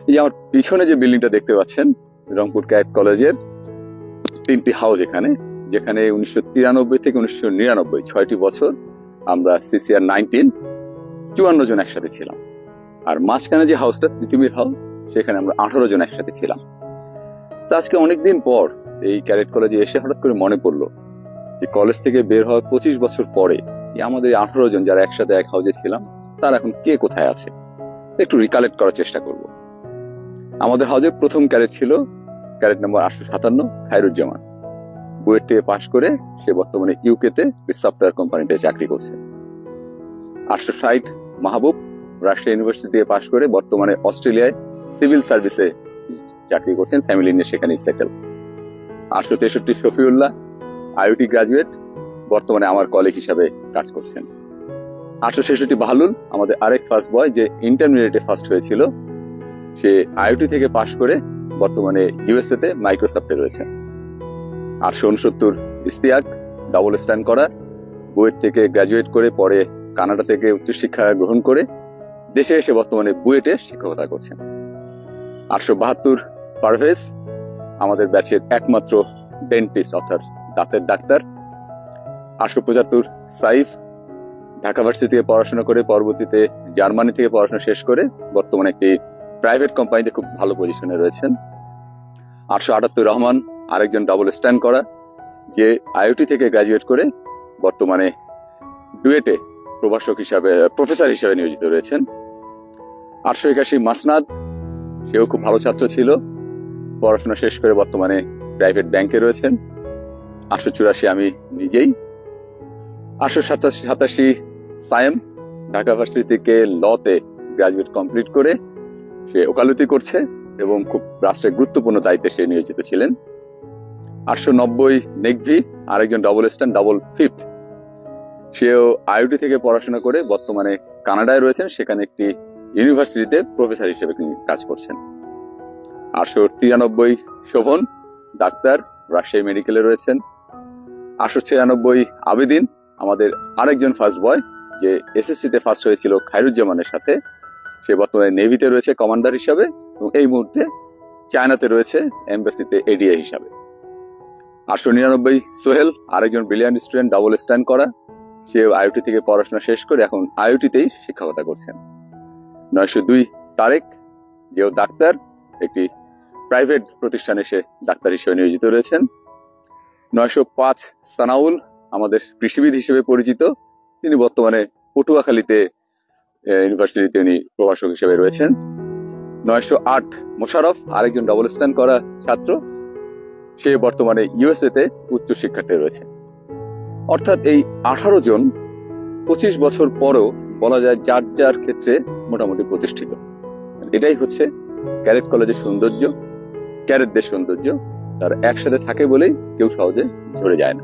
এই আমার পিছনে যে বিল্ডিংটা দেখতে পাচ্ছেন, রংপুর ক্যাডেট কলেজের 3টি হাউস এখানে, যেখানে 1993 থেকে 1999 6টি বছর আমরা CCR 19 54 জন একসাথে ছিলাম। আর মাঝখানে যে হাউসটা পৃথিবীর হাউস, সেখানে আমরা 18 জন একসাথে ছিলাম। তো আজকে অনেকদিন পর এই ক্যাডেট কলেজে এসে হঠাৎ করে মনে পড়লো যে কলেজ থেকে বের হওয়ার 25 বছর পরে আমাদের 18 জন যারা একসাথে এক হাউসে ছিলাম, তারা এখন কে কোথায় আছে একটু রিকালেক্ট করার চেষ্টা করব। আমাদের হাউসের প্রথম ক্যাডেট ছিল ক্যাডেট নম্বর 857 খায়রুজ্জামান। বুয়েট থেকে পাশ করে সে বর্তমানে ইউকেতে সফটওয়্যার কোম্পানিতে চাকরি করছে। 860 মাহবুব রাজশাহী ইউনিভার্সিটি থেকে পাশ করে বর্তমানে অস্ট্রেলিয়ায় সিভিল সার্ভিসে চাকরি করছেন, ফ্যামিলি নিয়ে সেখানেই সেটেল। 863 শফিউল্লাহ আইওটি গ্রাজুয়েট, বর্তমানে আমার কলিগ হিসাবে কাজ করছেন। 866 বাহলুল আমাদের আরেক ফার্স্ট বয়, যে ইন্টারমিডিয়েটে ফার্স্ট হয়েছিল, সে আইওটি থেকে পাশ করে বর্তমানে ইউএসএ তে মাইক্রোসফটে রয়েছে। 869 ইস্তিয়াক ডাবল স্ট্যান্ড করা, বুয়েট থেকে গ্রাজুয়েট করে পরে কানাডা থেকে উচ্চশিক্ষা গ্রহণ করে দেশে এসে বর্তমানে বুয়েটে শিক্ষকতা করছেন। 872 পারভেজ আমাদের ব্যাচের একমাত্র ডেন্টিস্ট অর্থাৎ দাঁতের ডাক্তার। 875 সাইফ ঢাকা ভার্সিটি থেকে পড়াশোনা করে পরবর্তীতে জার্মানি থেকে পড়াশোনা শেষ করে বর্তমানে একটি প্রাইভেট কোম্পানিতে খুব ভালো পজিশনে রয়েছেন। 878 রহমান আরেকজন ডাবল স্ট্যান্ড করা, যে আইওটি থেকে গ্রাজুয়েট করে বর্তমানে ডুয়েটে প্রফেসর হিসাবে নিয়োজিত রয়েছেন। 881 মাসনাদ, সেও খুব ভালো ছাত্র ছিল, পড়াশোনা শেষ করে বর্তমানে প্রাইভেট ব্যাংকে রয়েছেন। 884 আমি নিজেই। 887 সায়েম ঢাকা ভার্সিটি থেকে লতে গ্রাজুয়েট কমপ্লিট করে সে ওকালতি করছে এবং খুব রাষ্ট্রের গুরুত্বপূর্ণ দায়িত্বে সে নিয়োজিত ছিলেন। 890 নেকভি আরেকজন ডাবল স্ট্যান্ড ডাবল ফিফথ, সেও আইওটি থেকে পড়াশোনা করে বর্তমানে কানাডায় রয়েছেন, সেখানে একটি ইউনিভার্সিটিতে প্রফেসর হিসেবে তিনি কাজ করছেন। 893 শোভন ডাক্তার, রাজশাহী মেডিকেলে রয়েছেন। 896 আবেদিন আমাদের আরেকজন ফার্স্ট বয়, যে এসএসসি তে ফার্স্ট হয়েছিল খায়রুজ্জামানের সাথে, সে বর্তমানে নেভিতে রয়েছে কমান্ডার হিসাবে এবং এই মুহূর্তে চায়নাতে রয়েছে এমবাসিতে এডিএ হিসাবে। 899 সোহেল আরেকজন ব্রিলিয়ান্ট স্টুডেন্ট, ডাবল স্ট্যান্ড করা, সে আইওটি থেকে পড়াশোনা শেষ করে এখন আইওটিতেই শিক্ষকতা করছেন। 902 তারেক, যেও ডাক্তার, একটি প্রাইভেট প্রতিষ্ঠানে সে ডাক্তার হিসেবে নিয়োজিত রয়েছেন। 905 সানাউল আমাদের কৃষিবিদ হিসেবে পরিচিত, তিনি বর্তমানে পটুয়াখালীতে ইউনিভার্সিটিতে উনি প্রভাষক হিসেবে রয়েছেন। 908 মোশারফ আরেকজন ডাবল স্ট্যান্ড করা ছাত্র, সে বর্তমানে ইউএসএ তে উচ্চ শিক্ষার্থী রয়েছে। অর্থাৎ এই 18 জন 25 বছর পরও বলা যায় যার যার ক্ষেত্রে মোটামুটি প্রতিষ্ঠিত। এটাই হচ্ছে ক্যাডেট কলেজের সৌন্দর্য, ক্যাডেটদের সৌন্দর্য। তারা একসাথে থাকে বলেই কেউ সহজে ঝরে যায় না।